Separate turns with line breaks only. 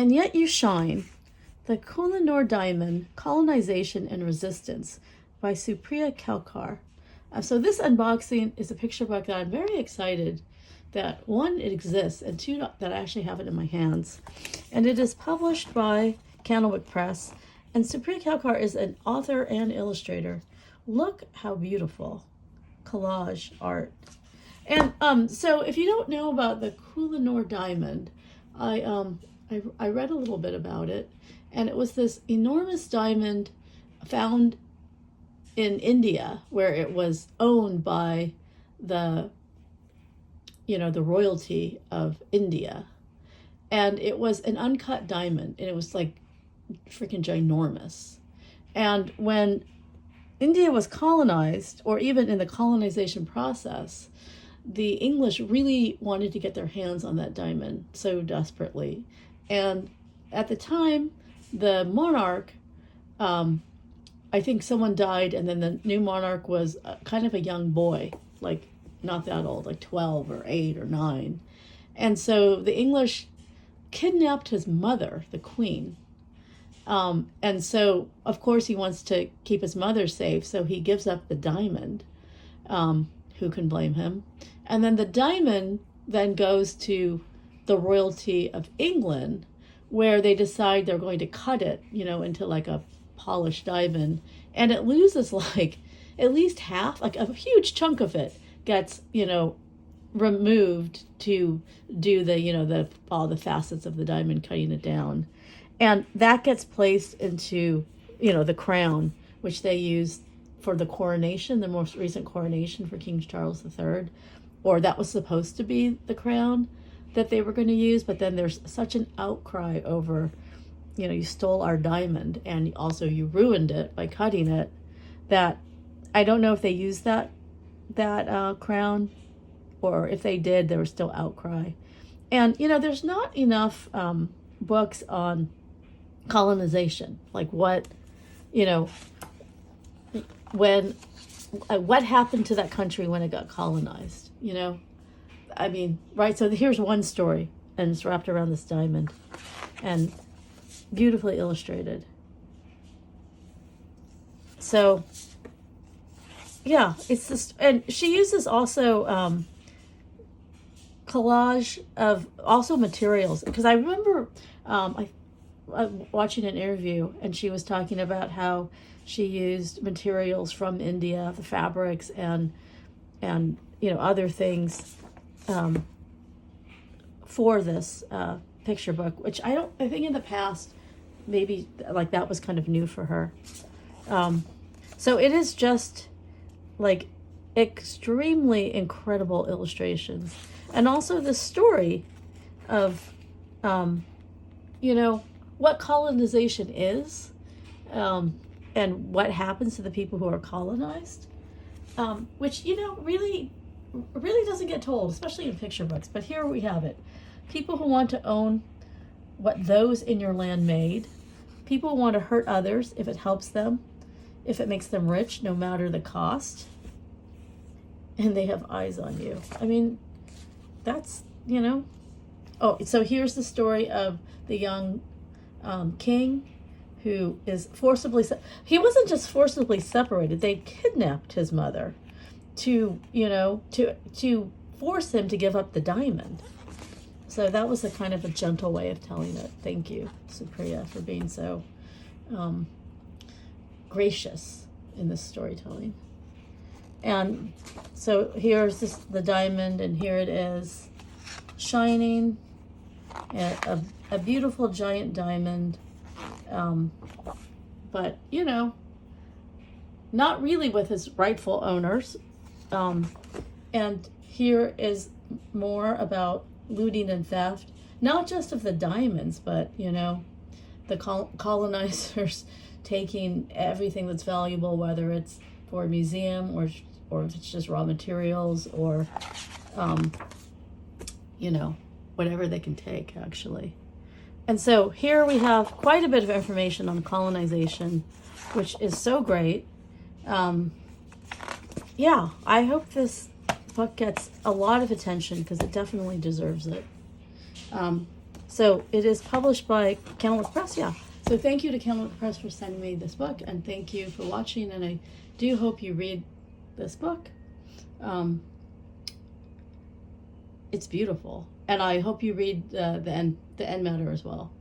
and yet you shine. The Kohinoor Diamond, Colonization and Resistance by Supriya Kelkar. So this unboxing is a picture book that I'm very excited that one, it exists, and two, that I actually have it in my hands. And it is published by Candlewick Press, and Supriya Kelkar is an author and illustrator. Look how beautiful collage art. And so if you don't know about the Kohinoor Diamond, I read a little bit about it, and it was this enormous diamond found in India where it was owned by the royalty of India. And it was an uncut diamond, and it was like freaking ginormous. And when India was colonized, or even in the colonization process, the English really wanted to get their hands on that diamond so desperately. And at the time, the monarch, I think someone died, and then the new monarch was kind of a young boy, like not that old, like 12 or 8 or 9. And so the English kidnapped his mother, the queen. And so, of course, he wants to keep his mother safe, so he gives up the diamond. Who can blame him? And then the diamond then goes to the royalty of England, where they decide they're going to cut it, into like a polished diamond. And it loses like at least half, like a huge chunk of it gets, removed to do the all the facets of the diamond, cutting it down. And that gets placed into, the crown, which they use for the coronation, the most recent coronation for King Charles III, or that was supposed to be the crown that they were going to use. But then there's such an outcry over, you stole our diamond, and also you ruined it by cutting it, that I don't know if they used that crown, or if they did, there was still outcry. And, there's not enough books on colonization, like what happened to that country when it got colonized, I mean, right? So here's one story, and it's wrapped around this diamond and beautifully illustrated. So yeah, it's this, and she uses also collage of also materials, because I remember I watching an interview, and she was talking about how she used materials from India, the fabrics and other things for this picture book, which I think in the past maybe like that was kind of new for her. So it is just like extremely incredible illustrations, and also the story of what colonization is, and what happens to the people who are colonized, which really doesn't get told, especially in picture books. But here we have it: people who want to own what those in your land made, people who want to hurt others if it helps them, if it makes them rich, no matter the cost, and they have eyes on you. I mean, that's oh, so here's the story of the young king who is forcibly he wasn't just forcibly separated, they kidnapped his mother to force him to give up the diamond. So that was a kind of a gentle way of telling it. Thank you, Supriya, for being so gracious in this storytelling. And so here's the diamond, and here it is shining, a beautiful giant diamond, but not really with its rightful owners. And here is more about looting and theft, not just of the diamonds, but the colonizers taking everything that's valuable, whether it's for a museum or if it's just raw materials, or whatever they can take, actually. And so here we have quite a bit of information on colonization, which is so great. Yeah, I hope this book gets a lot of attention, because it definitely deserves it. So it is published by Candlewick Press, yeah. So thank you to Candlewick Press for sending me this book, and thank you for watching, and I do hope you read this book. It's beautiful, and I hope you read the end matter as well.